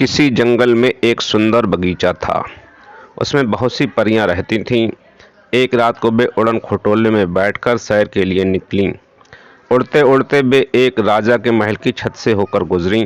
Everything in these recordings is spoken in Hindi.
किसी जंगल में एक सुंदर बगीचा था। उसमें बहुत सी परियां रहती थीं। एक रात को वे उड़न खटोले में बैठकर सैर के लिए निकलीं। उड़ते उड़ते वे एक राजा के महल की छत से होकर गुजरीं।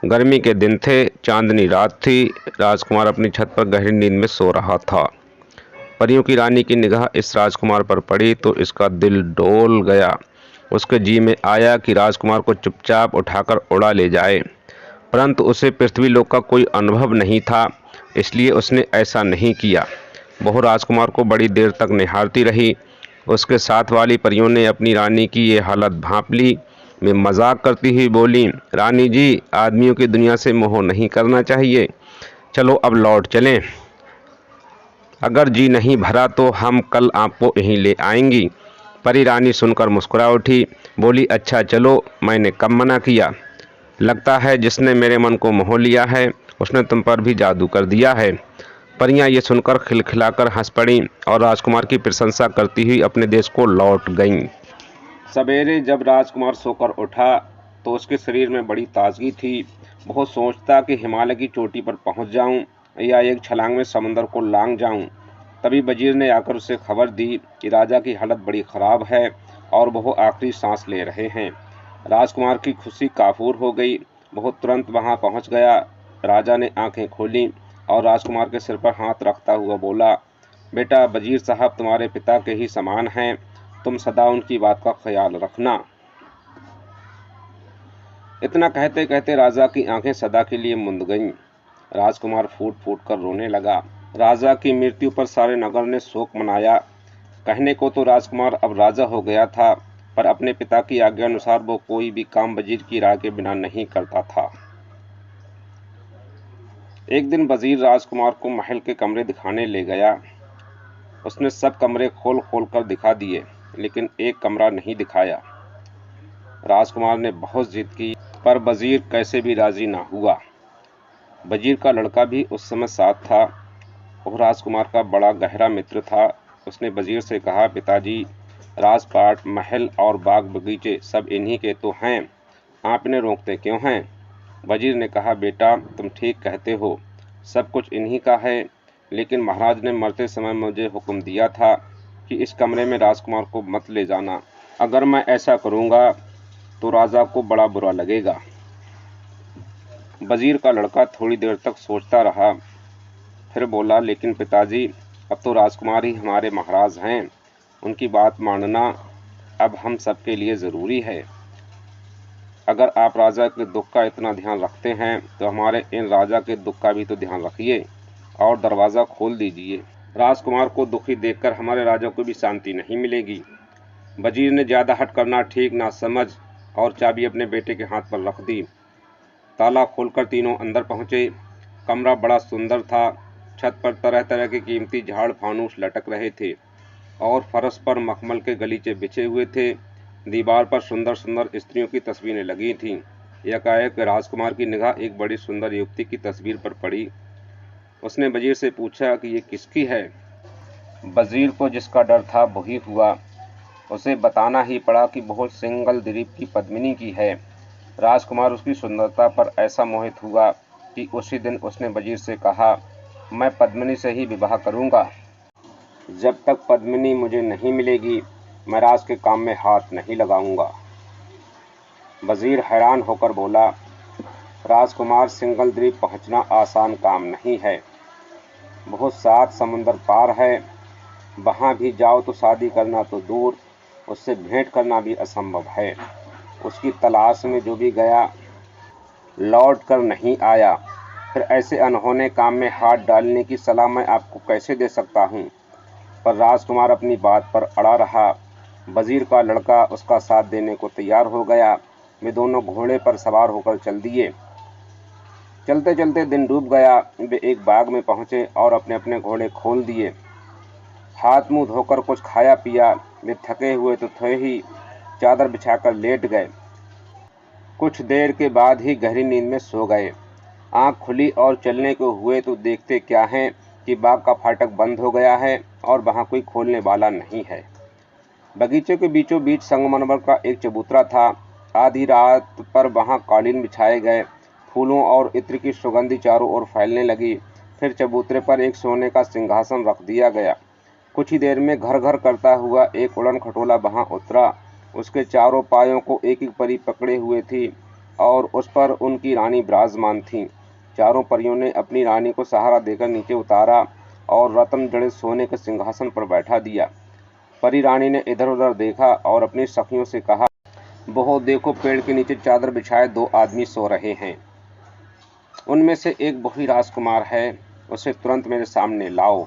गर्मी के दिन थे, चांदनी रात थी। राजकुमार अपनी छत पर गहरी नींद में सो रहा था। परियों की रानी की निगाह इस राजकुमार पर पड़ी तो इसका दिल डोल गया। उसके जी में आया कि राजकुमार को चुपचाप उठाकर उड़ा ले जाए, परंतु उसे पृथ्वीलोक का कोई अनुभव नहीं था, इसलिए उसने ऐसा नहीं किया। बहू राजकुमार को बड़ी देर तक निहारती रही। उसके साथ वाली परियों ने अपनी रानी की ये हालत भांप ली। वे मजाक करती हुई बोली, रानी जी, आदमियों की दुनिया से मोह नहीं करना चाहिए। चलो अब लौट चलें। अगर जी नहीं भरा तो हम कल आपको यहीं ले आएंगी। परी रानी सुनकर मुस्कुरा उठी, बोली, अच्छा चलो, मैंने कब मना किया। लगता है जिसने मेरे मन को मोह लिया है उसने तुम पर भी जादू कर दिया है। परियां ये सुनकर खिलखिलाकर हंस पड़ीं और राजकुमार की प्रशंसा करती हुई अपने देश को लौट गईं। सवेरे जब राजकुमार सोकर उठा तो उसके शरीर में बड़ी ताजगी थी। बहुत सोचता कि हिमालय की चोटी पर पहुंच जाऊं या एक छलांग में समंदर को लांघ जाऊं। तभी वजीर ने आकर उसे खबर दी कि राजा की हालत बड़ी खराब है और वह आखिरी सांस ले रहे हैं। राजकुमार की खुशी काफूर हो गई। वह तुरंत वहां पहुंच गया। राजा ने आंखें खोली और राजकुमार के सिर पर हाथ रखता हुआ बोला, बेटा, वजीर साहब तुम्हारे पिता के ही समान हैं। तुम सदा उनकी बात का ख्याल रखना। इतना कहते कहते राजा की आंखें सदा के लिए मुंद गईं। राजकुमार फूट फूट कर रोने लगा। राजा की मृत्यु पर सारे नगर ने शोक मनाया। कहने को तो राजकुमार अब राजा हो गया था, पर अपने पिता की आज्ञा अनुसार वो कोई भी काम वजीर की राय के बिना नहीं करता था। एक दिन वजीर राजकुमार को महल के कमरे दिखाने ले गया। उसने सब कमरे खोल खोल कर दिखा दिए, लेकिन एक कमरा नहीं दिखाया। राजकुमार ने बहुत जिद की, पर वजीर कैसे भी राजी ना हुआ। वजीर का लड़का भी उस समय साथ था। वह राजकुमार का बड़ा गहरा मित्र था। उसने वजीर से कहा, पिताजी, राजपाट, महल और बाग बगीचे सब इन्हीं के तो हैं, आप इन्हें रोकते क्यों हैं। वजीर ने कहा, बेटा, तुम ठीक कहते हो, सब कुछ इन्हीं का है, लेकिन महाराज ने मरते समय मुझे हुक्म दिया था कि इस कमरे में राजकुमार को मत ले जाना। अगर मैं ऐसा करूँगा तो राजा को बड़ा बुरा लगेगा। वजीर का लड़का थोड़ी देर तक सोचता रहा, फिर बोला, लेकिन पिताजी, अब तो राजकुमार ही हमारे महाराज हैं, उनकी बात मानना अब हम सबके लिए ज़रूरी है। अगर आप राजा के दुख का इतना ध्यान रखते हैं तो हमारे इन राजा के दुख का भी तो ध्यान रखिए और दरवाज़ा खोल दीजिए। राजकुमार को दुखी देखकर हमारे राजा को भी शांति नहीं मिलेगी। वजीर ने ज़्यादा हट करना ठीक ना समझ और चाबी अपने बेटे के हाथ पर रख दी। ताला खोलकर तीनों अंदर पहुँचे। कमरा बड़ा सुंदर था। छत पर तरह तरह के कीमती झाड़ फानूस लटक रहे थे और फर्श पर मखमल के गलीचे बिछे हुए थे। दीवार पर सुंदर सुंदर स्त्रियों की तस्वीरें लगी थीं। एकाएक राजकुमार की निगाह एक बड़ी सुंदर युवती की तस्वीर पर पड़ी। उसने वजीर से पूछा कि ये किसकी है। वजीर को जिसका डर था वही हुआ। उसे बताना ही पड़ा कि बहुत सिंगल द्वीप की पद्मिनी की है। राजकुमार उसकी सुंदरता पर ऐसा मोहित हुआ कि उसी दिन उसने वजीर से कहा, मैं पद्मिनी से ही विवाह करूंगा। जब तक पद्मिनी मुझे नहीं मिलेगी मैं राज के काम में हाथ नहीं लगाऊंगा। वजीर हैरान होकर बोला, राजकुमार, सिंगल द्वीप पहुंचना आसान काम नहीं है। बहुत 7 समुंदर पार है। वहां भी जाओ तो शादी करना तो दूर, उससे भेंट करना भी असंभव है। उसकी तलाश में जो भी गया लौट कर नहीं आया। फिर ऐसे अनहोने काम में हाथ डालने की सलाह मैं आपको कैसे दे सकता हूँ। पर राजकुमार अपनी बात पर अड़ा रहा। वजीर का लड़का उसका साथ देने को तैयार हो गया। वे दोनों घोड़े पर सवार होकर चल दिए। चलते चलते दिन डूब गया। वे एक बाग में पहुंचे और अपने अपने घोड़े खोल दिए। हाथ मुंह धोकर कुछ खाया पिया। वे थके हुए तो थे ही, चादर बिछाकर लेट गए। कुछ देर के बाद ही गहरी नींद में सो गए। आंख खुली और चलने को हुए तो देखते क्या है कि बाग का फाटक बंद हो गया है और वहां कोई खोलने वाला नहीं है। बगीचे के बीचों बीच संगमरमर का एक चबूतरा था। आधी रात पर वहां कालीन बिछाए गए फूलों और इत्र की सुगंधी चारों ओर फैलने लगी। फिर चबूतरे पर एक सोने का सिंहासन रख दिया गया। कुछ ही देर में घर घर करता हुआ एक उड़न खटोला वहां उतरा। उसके चारों पायों को एक एक परी पकड़े हुए थी और उस पर उनकी रानी विराजमान थी। चारों परियों ने अपनी रानी को सहारा देकर नीचे उतारा और रत्न जड़ित सोने के सिंहासन पर बैठा दिया। परी रानी ने इधर उधर देखा और अपनी सखियों से कहा, बहो देखो, पेड़ के नीचे चादर बिछाए दो आदमी सो रहे हैं। उनमें से एक वही राजकुमार है, उसे तुरंत मेरे सामने लाओ।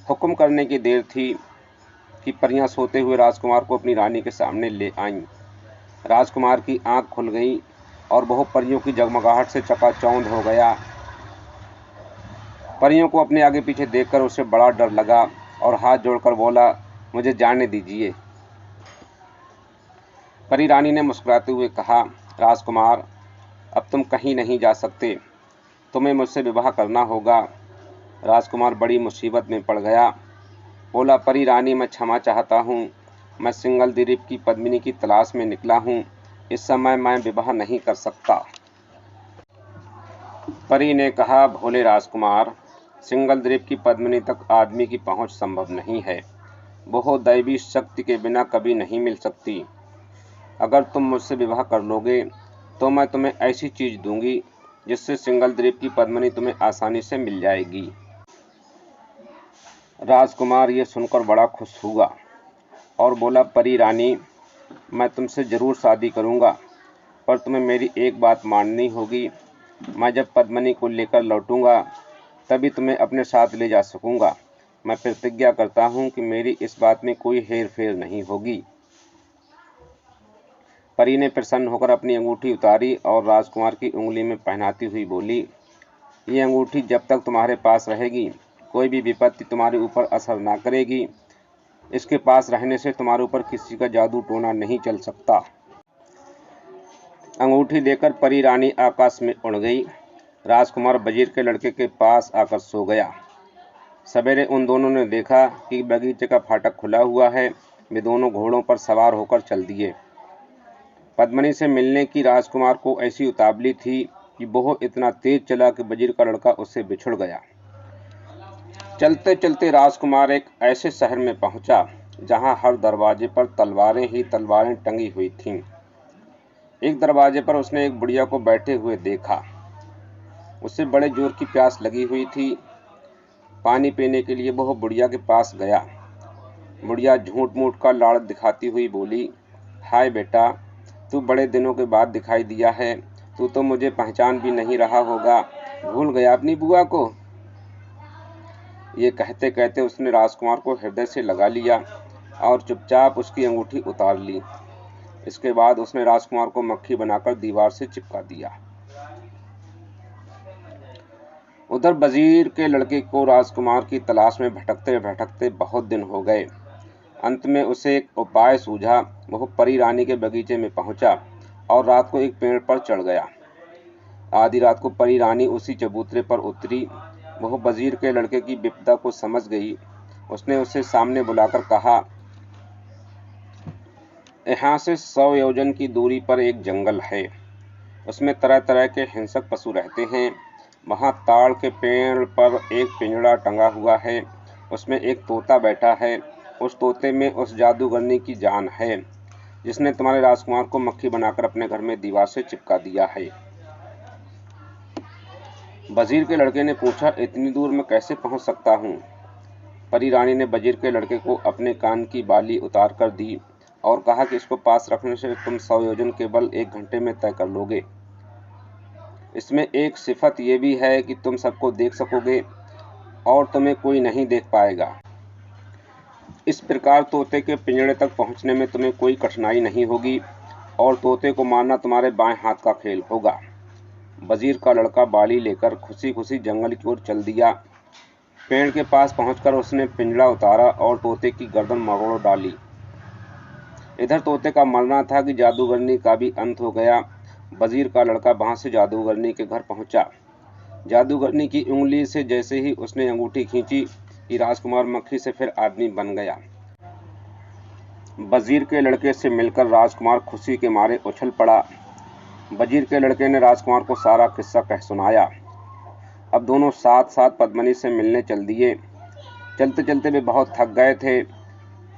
हुक्म करने की देर थी कि परियां सोते हुए राजकुमार को अपनी रानी के सामने ले आईं। राजकुमार की आंख खुल गई और वह परियों की जगमगाहट से चकाचौंध हो गया। परियों को अपने आगे पीछे देखकर उसे बड़ा डर लगा और हाथ जोड़कर बोला, मुझे जाने दीजिए। परी रानी ने मुस्कुराते हुए कहा, राजकुमार, अब तुम कहीं नहीं जा सकते, तुम्हें मुझसे विवाह करना होगा। राजकुमार बड़ी मुसीबत में पड़ गया। बोला, परी रानी, मैं क्षमा चाहता हूँ, मैं सिंगल द्वीप की पद्मिनी की तलाश में निकला हूँ, इस समय मैं विवाह नहीं कर सकता। परी ने कहा, भोले राजकुमार, सिंगल द्वीप की पद्मिनी तक आदमी की पहुँच संभव नहीं है, वो दैवी शक्ति के बिना कभी नहीं मिल सकती। अगर तुम मुझसे विवाह कर लोगे तो मैं तुम्हें ऐसी चीज दूंगी जिससे सिंगल द्वीप की पद्मिनी तुम्हें आसानी से मिल जाएगी। राजकुमार ये सुनकर बड़ा खुश हुआ और बोला, परी रानी, मैं तुमसे जरूर शादी करूंगा, पर तुम्हें मेरी एक बात माननी होगी। मैं जब पद्मिनी को लेकर लौटूंगा तभी तुम्हें अपने साथ ले जा सकूंगा। मैं प्रतिज्ञा करता हूं कि मेरी इस बात में कोई हेर फेर नहीं होगी। परी ने प्रसन्न होकर अपनी अंगूठी उतारी और राजकुमार की उंगली में पहनाती हुई बोली, ये अंगूठी जब तक तुम्हारे पास रहेगी कोई भी विपत्ति तुम्हारे ऊपर असर ना करेगी। इसके पास रहने से तुम्हारे ऊपर किसी का जादू टोना नहीं चल सकता। अंगूठी देकर परी रानी आकाश में उड़ गई। राजकुमार वजीर के लड़के के पास आकर सो गया। सवेरे उन दोनों ने देखा कि बगीचे का फाटक खुला हुआ है। वे दोनों घोड़ों पर सवार होकर चल दिए। पद्मिनी से मिलने की राजकुमार को ऐसी उतावली थी कि वह इतना तेज चला कि वजीर का लड़का उससे बिछुड़ गया। चलते चलते राजकुमार एक ऐसे शहर में पहुंचा जहां हर दरवाजे पर तलवारें ही तलवारें टंगी हुई थीं। एक दरवाजे पर उसने एक बुढ़िया को बैठे हुए देखा। उसे बड़े जोर की प्यास लगी हुई थी। पानी पीने के लिए वह बुढ़िया के पास गया। बुढ़िया झूठ मूठ का लाड़ दिखाती हुई बोली, हाय बेटा, तू बड़े दिनों के बाद दिखाई दिया है। तू तो मुझे पहचान भी नहीं रहा होगा, भूल गया अपनी बुआ को। ये कहते कहते उसने राजकुमार को हृदय से लगा लिया और चुपचाप उसकी अंगूठी उतार ली। इसके बाद उसने राजकुमार को मक्खी बनाकर दीवार से चिपका दिया। उधर वजीर के लड़के को राजकुमार की तलाश में भटकते भटकते बहुत दिन हो गए। अंत में उसे एक उपाय सूझा। वह परी रानी के बगीचे में पहुंचा और रात को एक पेड़ पर चढ़ गया। आधी रात को परी रानी उसी चबूतरे पर उतरी। वह वजीर के लड़के की विपदा को समझ गई। उसने उसे सामने बुलाकर कहा, यहाँ से 100 योजन की दूरी पर एक जंगल है। उसमें तरह तरह के हिंसक पशु रहते हैं। वहाँ ताड़ के पेड़ पर एक पिंजड़ा टंगा हुआ है। उसमें एक तोता बैठा है। उस तोते में उस जादूगरनी की जान है जिसने तुम्हारे राजकुमार को मक्खी बनाकर अपने घर में दीवार से चिपका दिया है। वजीर के लड़के ने पूछा, इतनी दूर मैं कैसे पहुंच सकता हूं? परी रानी ने वजीर के लड़के को अपने कान की बाली उतार कर दी और कहा कि इसको पास रखने से तुम 100 योजन केवल 1 घंटे में तय कर लोगे। इसमें एक सिफत यह भी है कि तुम सबको देख सकोगे और तुम्हें कोई नहीं देख पाएगा। इस प्रकार तोते के पिंजड़े तक पहुंचने में तुम्हें कोई कठिनाई नहीं होगी और तोते को मारना तुम्हारे बाएं हाथ का खेल होगा। वजीर का लड़का बाली लेकर खुशी खुशी जंगल की ओर चल दिया। पेड़ के पास पहुंचकर उसने पिंजड़ा उतारा और तोते की गर्दन मरोड़ डाली। इधर तोते का मरना था कि जादूगरनी का भी अंत हो गया। वजीर का लड़का वहां से जादूगरनी के घर पहुंचा। जादूगरनी की उंगली से जैसे ही उसने अंगूठी खींची कि राजकुमार मक्खी से फिर आदमी बन गया। वजीर के लड़के से मिलकर राजकुमार खुशी के मारे उछल पड़ा। वजीर के लड़के ने राजकुमार को सारा किस्सा कह सुनाया। अब दोनों साथ साथ पद्मिनी से मिलने चल दिए। चलते चलते वे बहुत थक गए थे।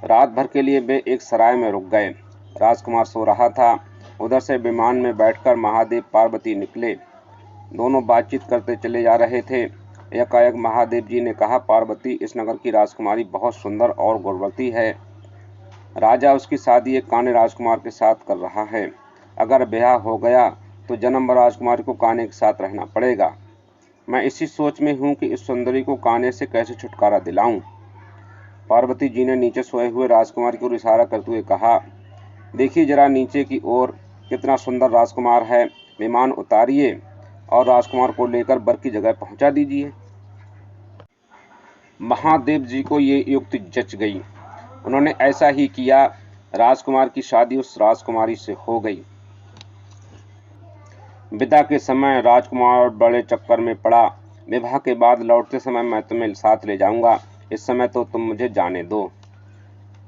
रात भर के लिए वे एक सराय में रुक गए। राजकुमार सो रहा था। उधर से विमान में बैठकर महादेव पार्वती निकले। दोनों बातचीत करते चले जा रहे थे। एकाएक महादेव जी ने कहा, पार्वती, इस नगर की राजकुमारी बहुत सुंदर और गुणवती है। राजा उसकी शादी एक काने राजकुमार के साथ कर रहा है। अगर ब्याह हो गया तो जन्म भर राजकुमारी को काने के साथ रहना पड़ेगा। मैं इसी सोच में हूँ कि इस सुंदरी को काने से कैसे छुटकारा दिलाऊं। पार्वती जी ने नीचे सोए हुए राजकुमार की ओर इशारा करते हुए कहा, देखिए जरा नीचे की ओर, कितना सुंदर राजकुमार है। विमान उतारिए और राजकुमार को लेकर बर की जगह पहुंचा दीजिए। महादेव जी को ये युक्ति जच गई। उन्होंने ऐसा ही किया। राजकुमार की शादी उस राजकुमारी से हो गई। विदा के समय राजकुमार बड़े चक्कर में पड़ा। विवाह के बाद लौटते समय मैं तुम्हें साथ ले जाऊंगा, इस समय तो तुम मुझे जाने दो।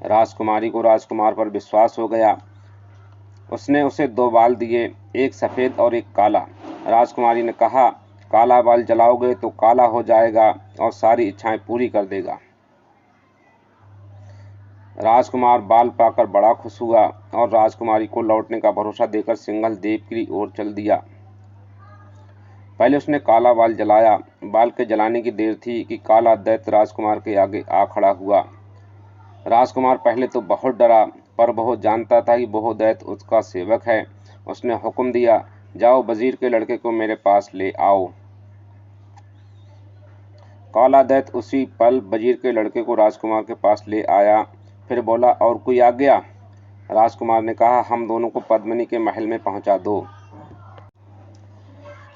राजकुमारी को राजकुमार पर विश्वास हो गया। उसने उसे 2 बाल दिए, एक सफेद और एक काला। राजकुमारी ने कहा, काला बाल जलाओगे तो काला हो जाएगा और सारी इच्छाएं पूरी कर देगा। राजकुमार बाल पाकर बड़ा खुश हुआ और राजकुमारी को लौटने का भरोसा देकर सिंघल देव की ओर चल दिया। पहले उसने काला बाल जलाया। बाल के जलाने की देर थी कि काला दैत्य राजकुमार के आगे आ खड़ा हुआ। राजकुमार पहले तो बहुत डरा, पर वह जानता था कि वह दैत्य उसका सेवक है। उसने हुक्म दिया, जाओ वजीर के लड़के को मेरे पास ले आओ। काला दैत्य उसी पल वजीर के लड़के को राजकुमार के पास ले आया। फिर बोला, और कोई आ गया? राजकुमार ने कहा, हम दोनों को पद्मिनी के महल में पहुंचा दो।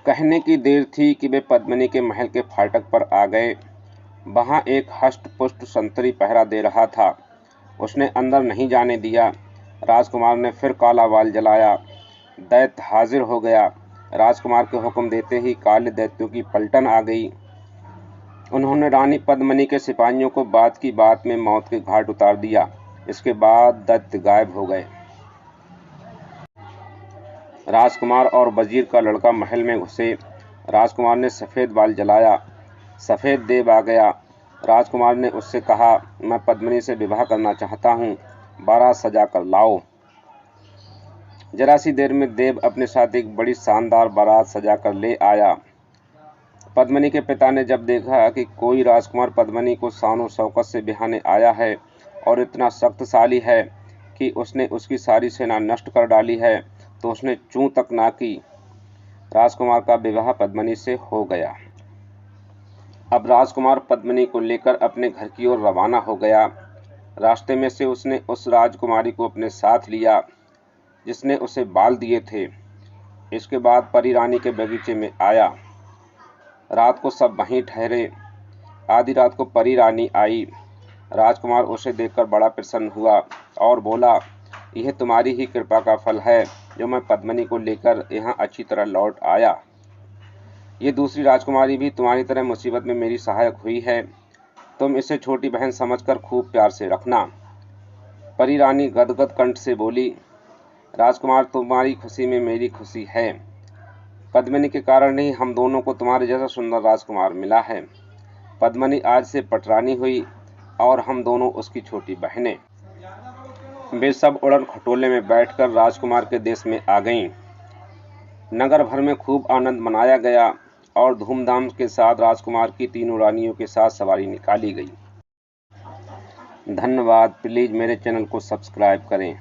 कहने की देर थी कि वे पद्मिनी के महल के फाटक पर आ गए। वहां एक हष्ट पुष्ट संतरी पहरा दे रहा था। उसने अंदर नहीं जाने दिया। राजकुमार ने फिर काला बाल जलाया। दैत्य हाजिर हो गया। राजकुमार के हुक्म देते ही काले दैत्यों की पलटन आ गई। उन्होंने रानी पद्मिनी के सिपाहियों को बात की बात में मौत के घाट उतार दिया। इसके बाद दैत्य गायब हो गए। राजकुमार और वजीर का लड़का महल में घुसे। राजकुमार ने सफ़ेद बाल जलाया। सफ़ेद देव आ गया। राजकुमार ने उससे कहा, मैं पद्मिनी से विवाह करना चाहता हूँ, बारात सजा कर लाओ। जरा सी देर में देव अपने साथ एक बड़ी शानदार बारात सजा कर ले आया। पद्मिनी के पिता ने जब देखा कि कोई राजकुमार पद्मिनी को शान शौकत से बिहाने आया है और इतना शक्तिशाली है कि उसने उसकी सारी सेना नष्ट कर डाली है, तो उसने चूं तक ना की। राजकुमार का विवाह पद्मिनी से हो गया। अब राजकुमार पद्मिनी को लेकर अपने घर की ओर रवाना हो गया। रास्ते में से उसने उस राजकुमारी को अपने साथ लिया जिसने उसे बाल दिए थे। इसके बाद परी रानी के बगीचे में आया। रात को सब वहीं ठहरे। आधी रात को परी रानी आई। राजकुमार उसे देखकर बड़ा प्रसन्न हुआ और बोला, यह तुम्हारी ही कृपा का फल है जो मैं पद्मिनी को लेकर यहाँ अच्छी तरह लौट आया। ये दूसरी राजकुमारी भी तुम्हारी तरह मुसीबत में मेरी सहायक हुई है। तुम इसे छोटी बहन समझकर खूब प्यार से रखना। परी रानी गदगद कंठ से बोली, राजकुमार, तुम्हारी खुशी में मेरी खुशी है। पद्मिनी के कारण ही हम दोनों को तुम्हारे जैसा सुंदर राजकुमार मिला है। पद्मिनी आज से पटरानी हुई और हम दोनों उसकी छोटी बहनें। वे सब उड़न खटोले में बैठकर राजकुमार के देश में आ गईं। नगर भर में खूब आनंद मनाया गया और धूमधाम के साथ राजकुमार की तीनों रानियों के साथ सवारी निकाली गई। धन्यवाद। प्लीज़ मेरे चैनल को सब्सक्राइब करें।